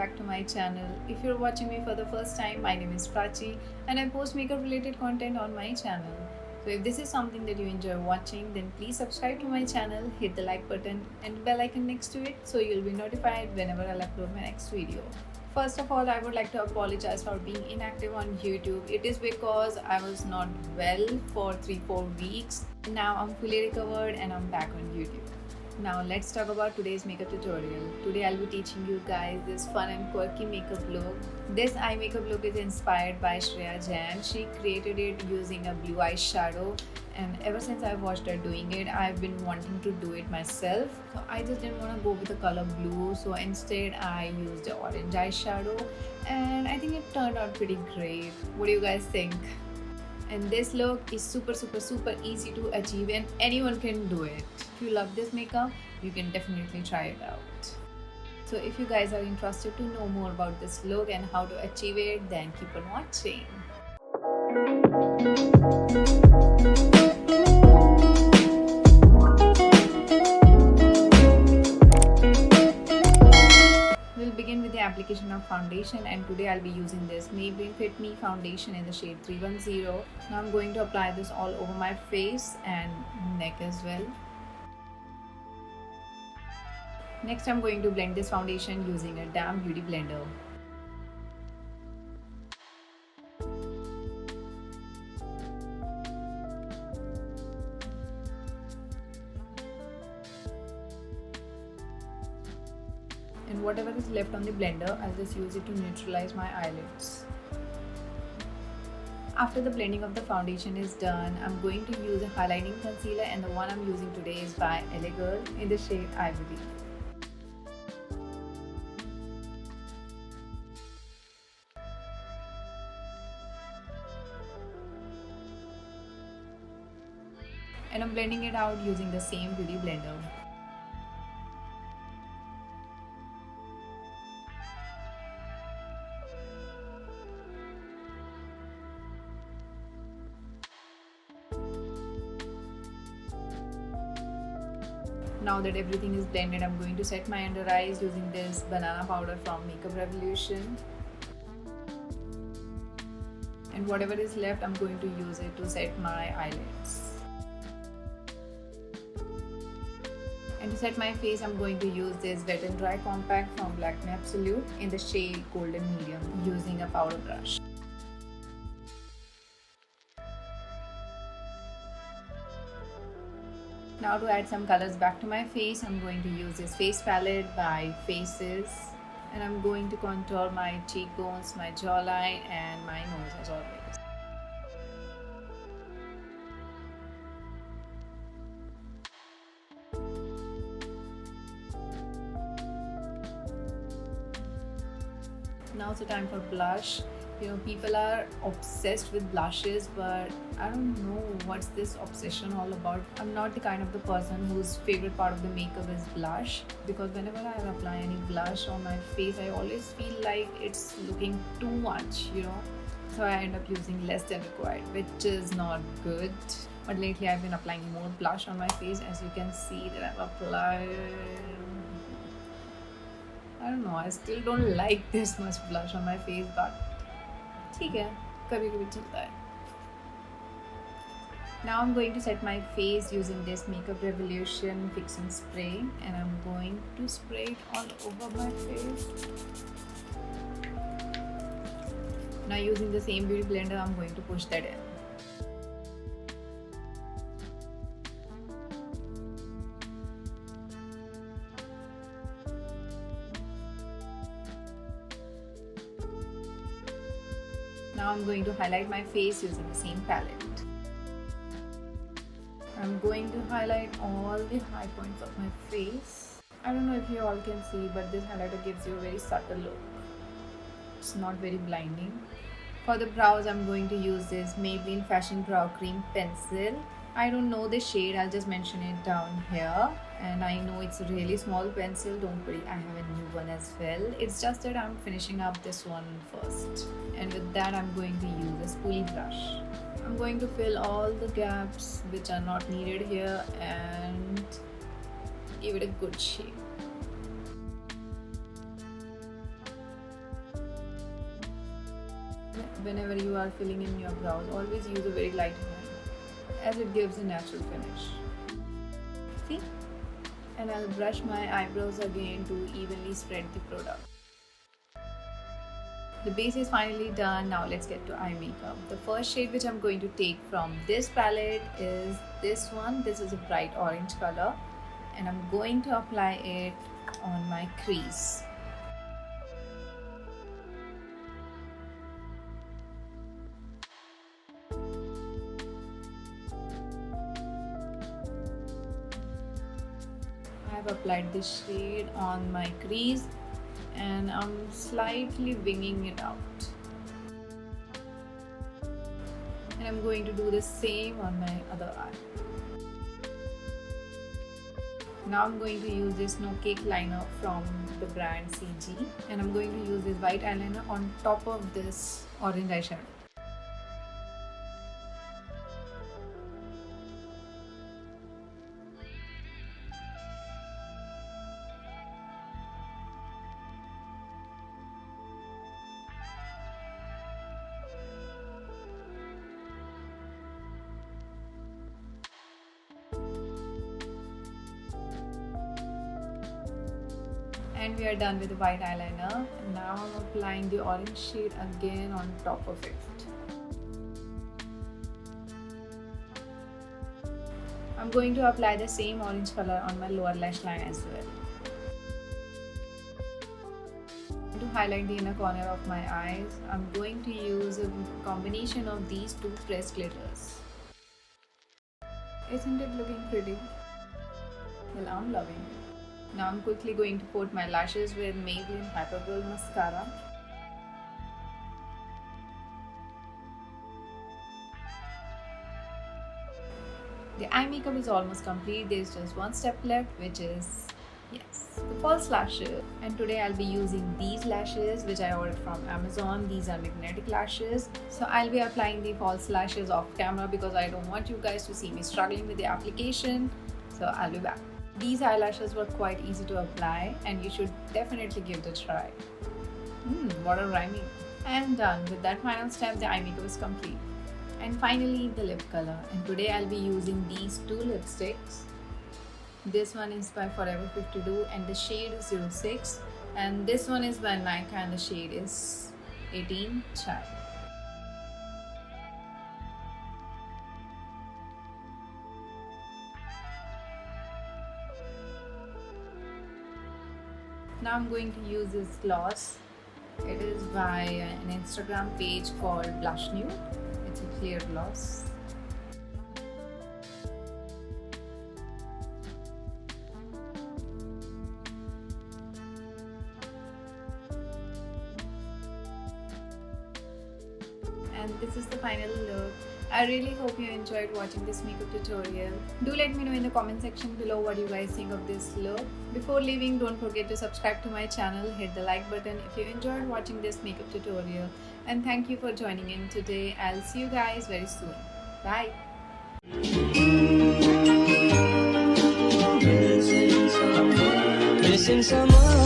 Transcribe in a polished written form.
back to my channel. If you're watching me for the first time, my name is Prachi and I post makeup related content on my channel. So if this is something that you enjoy watching, then please subscribe to my channel, hit the like button and the bell icon next to it so you'll be notified whenever I'll upload my next video. First of all, I would like to apologize for being inactive on YouTube. It is because I was not well for 3-4 weeks. Now I'm fully recovered and I'm back on YouTube. Now let's talk about today's makeup tutorial. Today I'll be teaching you guys this fun and quirky makeup look. This eye makeup look is inspired by Shreya Jain. She created it using a blue eyeshadow, and ever since I watched her doing it, I've been wanting to do it myself. So I just didn't want to go with the color blue, so instead I used the orange eyeshadow and I think it turned out pretty great. What do you guys think? And this look is super easy to achieve and anyone can do it. If you love this makeup, you can definitely try it out. So if you guys are interested to know more about this look and how to achieve it, then keep on watching. We'll begin with the application of foundation, and today I'll be using this Maybelline Fit Me foundation in the shade 310. Now I'm going to apply this all over my face and neck as well. Next I'm going to blend this foundation using a damp beauty blender. And whatever is left on the blender, I'll just use it to neutralize my eyelids. After the blending of the foundation is done, I'm going to use a highlighting concealer, and the one I'm using today is by LA Girl in the shade Ivory. And I'm blending it out using the same beauty blender. Now that everything is blended, I'm going to set my under eyes using this banana powder from Makeup Revolution. And whatever is left, I'm going to use it to set my eyelids. And to set my face, I'm going to use this Wet n Dry Compact from Lakme Absolute in the shade Golden Medium using a powder brush. Now to add some colors back to my face, I'm going to use this face palette by Faces, and I'm going to contour my cheekbones, my jawline and my nose as always. Now it's the time for blush. You know, people are obsessed with blushes, but I don't know what's this obsession all about. I'm not the kind of the person whose favorite part of the makeup is blush, because whenever I apply any blush on my face, I always feel like it's looking too much, you know. So I end up using less than required, which is not good. But lately I've been applying more blush on my face. As you can see that I've applied, I don't know, I still don't like this much blush on my face, but ठीक है, कभी-कभी चलता है. Now I'm going to set my face using this Makeup Revolution fixing spray, and I'm going to spray it all over my face. Now using the same beauty blender, I'm going to push that in. Now I'm going to highlight my face using the same palette. I'm going to highlight all the high points of my face. I don't know if you all can see, but this highlighter gives you a very subtle look. It's not very blinding. For the brows, I'm going to use this Maybelline Fashion Brow Cream Pencil. I don't know the shade, I'll just mention it down here. And I know it's a really small pencil, don't worry, I have a new one as well. It's just that I'm finishing up this one first. And with that, I'm going to use a spoolie brush. I'm going to fill all the gaps which are not needed here and give it a good shape. whenever you are filling in your brows, always use a very light hand as it gives a natural finish. See? And I'll brush my eyebrows again to evenly spread the product. The base is finally done. Now let's get to eye makeup. The first shade which I'm going to take from this palette is this one. This is a bright orange color, and I'm going to apply it on my crease. I have applied this shade on my crease and I'm slightly winging it out. And I'm going to do the same on my other eye. Now I'm going to use this No Cake liner from the brand CG, and I'm going to use this white eyeliner on top of this orange eyeshadow. And we are done with the white eyeliner. And now I'm applying the orange shade again on top of it. I'm going to apply the same orange color on my lower lash line as well. To highlight the inner corner of my eyes, I'm going to use a combination of these two pressed glitters. Isn't it looking pretty? Well, I'm loving it. Now I'm quickly going to coat my lashes with Maybelline Hypergirl Mascara. The eye makeup is almost complete. There's just one step left, which is, yes, the false lashes. And today I'll be using these lashes which I ordered from Amazon. These are magnetic lashes. So I'll be applying the false lashes off camera because I don't want you guys to see me struggling with the application. So I'll be back. These eyelashes were quite easy to apply and you should definitely give it a try. What a rhyming. And done. With that final step, the eye makeup is complete. And finally, the lip color. And today I'll be using these two lipsticks. This one is by Forever 52 and the shade is 06. And this one is by Nykaa and the shade is 18 Chai. Now I'm going to use this gloss. It is by an Instagram page called Blush Nude. It's a clear gloss. And this is the final look. I really hope you enjoyed watching this makeup tutorial. Do let me know in the comment section below what you guys think of this look. Before leaving, don't forget to subscribe to my channel, hit the like button if you enjoyed watching this makeup tutorial. And thank you for joining in today. I'll see you guys very soon. Bye. Missing someone